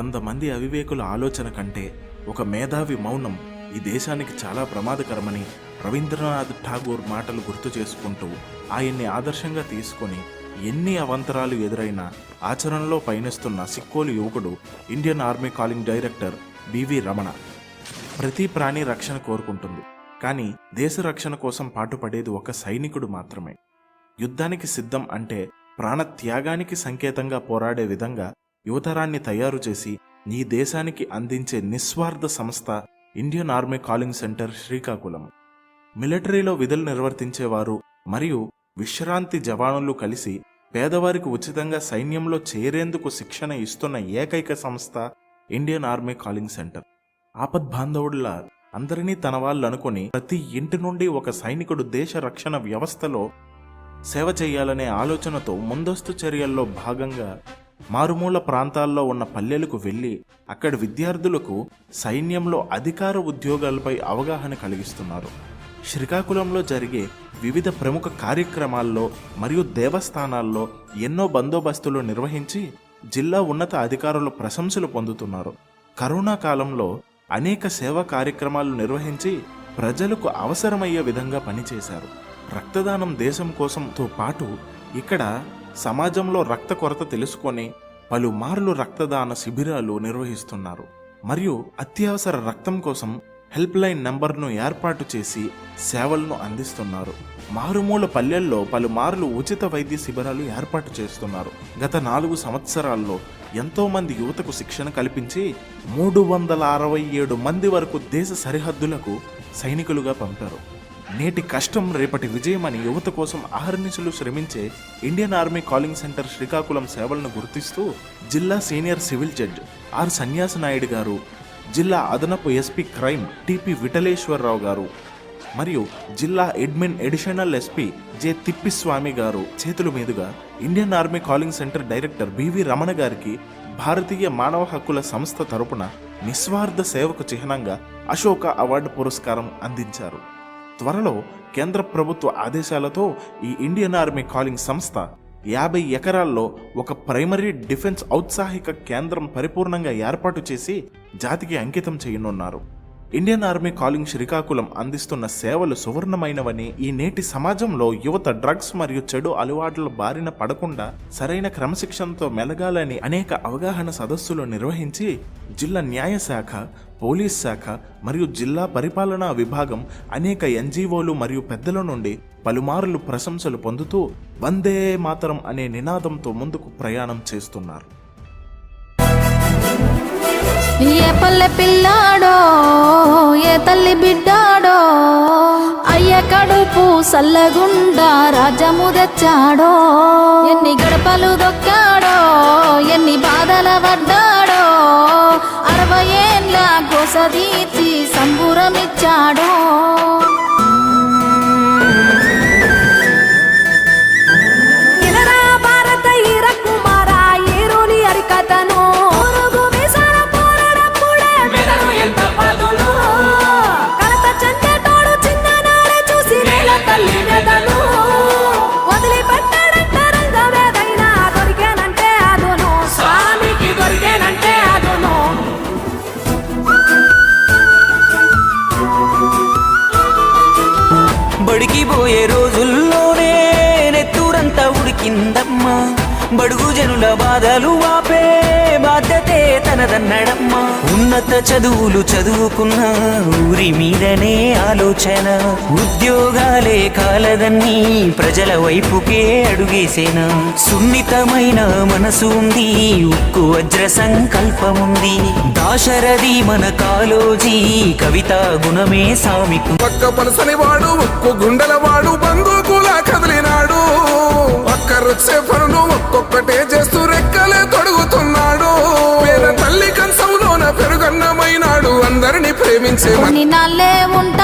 100 మంది అవివేకుల ఆలోచన కంటే ఒక మేధావి మౌనం ఈ దేశానికి చాలా ప్రమాదకరమని రవీంద్రనాథ్ ఠాగూర్ మాటలు గుర్తు చేసుకుంటూ ఆయన్ని ఆదర్శంగా తీసుకొని ఎన్ని అవంతరాలు ఎదురైనా ఆచరణలో పయనిస్తున్న సిక్కోలు యువకుడు Indian army calling director B V Ramana. ప్రతి ప్రాణి రక్షణ కోరుకుంటుంది, కానీ దేశ రక్షణ కోసం పాటుపడేది ఒక సైనికుడు మాత్రమే. యుద్ధానికి సిద్ధం అంటే ప్రాణ త్యాగానికి సంకేతంగా పోరాడే విధంగా యువతరాన్ని తయారు చేసి ఈ దేశానికి అందించే నిస్వార్థ సంస్థ Indian army calling center Srikakulam. మిలిటరీలో విధులు నిర్వర్తించేవారు మరియు విశ్రాంతి జవానులు కలిసి పేదవారికి ఉచితంగా సైన్యంలో చేరేందుకు శిక్షణ ఇస్తున్న ఏకైక సంస్థ ఇండియన్ ఆర్మీ కాలింగ్ సెంటర్. ఆపద్బాంధవుడులా అందరినీ తన వాళ్ళు అనుకుని ప్రతి ఇంటి నుండి ఒక సైనికుడు దేశ రక్షణ వ్యవస్థలో సేవ చేయాలనే ఆలోచనతో ముందస్తు చర్యల్లో భాగంగా మారుమూల ప్రాంతాల్లో ఉన్న పల్లెలకు వెళ్లి అక్కడి విద్యార్థులకు సైన్యంలో అధికార ఉద్యోగాలపై అవగాహన కలిగిస్తున్నారు. శ్రీకాకుళంలో జరిగే వివిధ ప్రముఖ కార్యక్రమాల్లో మరియు దేవస్థానాల్లో ఎన్నో బందోబస్తులు నిర్వహించి జిల్లా ఉన్నత అధికారుల ప్రశంసలు పొందుతున్నారు. కరోనా కాలంలో అనేక సేవా కార్యక్రమాలు నిర్వహించి ప్రజలకు అవసరమయ్యే విధంగా పనిచేశారు. రక్తదానం దేశం కోసంతో పాటు ఇక్కడ సమాజంలో రక్త కొరత తెలుసుకొని పలుమార్లు రక్తదాన శిబిరాలు నిర్వహిస్తున్నారు మరియు అత్యవసర రక్తం కోసం హెల్ప్ లైన్ నంబర్ను ఏర్పాటు చేసి సేవలను అందిస్తున్నారు. మారుమూల పల్లెల్లో పలుమార్లు ఉచిత వైద్య శిబిరాలు ఏర్పాటు చేస్తున్నారు. గత 4 సంవత్సరాల్లో ఎంతో మంది యువతకు శిక్షణ కల్పించి 367 మంది వరకు దేశ సరిహద్దులకు సైనికులుగా పంపారు. నేటి కష్టం రేపటి విజయమని యువత కోసం అహర్నిశలు శ్రమించే Indian army calling center Srikakulam సేవలను గుర్తిస్తూ జిల్లా సీనియర్ సివిల్ జడ్జ్ ఆర్ సన్యాస నాయుడు గారు, జిల్లా అదనపు ఎస్పీ క్రైమ్ టిపి విఠలేశ్వరరావు గారు మరియు జిల్లా admin additional SP J Thippeswamy గారు చేతుల మీదుగా Indian army calling centre director B V Ramana గారికి భారతీయ మానవ హక్కుల సంస్థ తరపున నిస్వార్థ సేవకు చిహ్నంగా అశోక అవార్డు పురస్కారం అందించారు. త్వరలో కేంద్ర ప్రభుత్వ ఆదేశాలతో ఈ ఇండియన్ ఆర్మీ కాలింగ్ సంస్థ 50 ఎకరాల్లో ఒక ప్రైమరీ డిఫెన్స్ ఔత్సాహిక కేంద్రం పరిపూర్ణంగా ఏర్పాటు చేసి జాతికి అంకితం చేయనున్నారు. ఇండియన్ ఆర్మీ కాలింగ్ శ్రీకాకుళం అందిస్తున్న సేవలు సువర్ణమైనవని, ఈ నేటి సమాజంలో యువత డ్రగ్స్ మరియు చెడు అలవాట్ల బారిన పడకుండా సరైన క్రమశిక్షణతో మెలగాలని అనేక అవగాహన సదస్సులు నిర్వహించి జిల్లా న్యాయ శాఖ, పోలీస్ శాఖ మరియు జిల్లా పరిపాలనా విభాగం అనేక ఎన్జిఓలు మరియు పెద్దల నుండి పలుమార్లు ప్రశంసలు పొందుతూ వందే మాతరం అనే నినాదంతో ముందుకు ప్రయాణం చేస్తున్నారు. ఏ పల్లె పిల్లాడో, ఏ తల్లి బిడ్డాడో, అయ్య కడుపు సల్లగుండా రాజ్యము తెచ్చాడో. ఎన్ని గడపలు దొక్కాడో, ఎన్ని బాధల పడ్డాడో, 60 ఏళ్ళ గోస తీర్చి సంబురమిచ్చాడో. భారత ఈర కుమార ఏరోని అరికథను బడికి పోయే రోజుల్లోనే నెత్తూరంతా ఉడికిందమ్మా. బడుగు జనుల బాధలు వాపే బాధ్యతే తనదన్నడమ్మా. ఉన్నత చదువులు చదువుకున్న ఊరి మీదనే ఆలోచన, ఉద్యోగాలే కాలదన్నీ ప్రజల వైపుకే అడుగేసేనా. సున్నితమైన మనసు ఉంది, ఉక్కు వజ్ర సంకల్పముంది. దాశరథి మన కాలోజీ కవితా గుణమే సామికు. ఒక్క పలసని వాడు, ఒక్కు గుండెల వాడు, బందూకులా కదిలినాడు. ఒక్క రుచే పనులు ఒక్కొక్కటే చేస్తూ రెక్కలే తొడుగుతున్నాడు. పేద తల్లి కంచంలోన పెరుగన్నమైనాడు, అందరినీ ప్రేమించే నాళ్ళే ఉంటా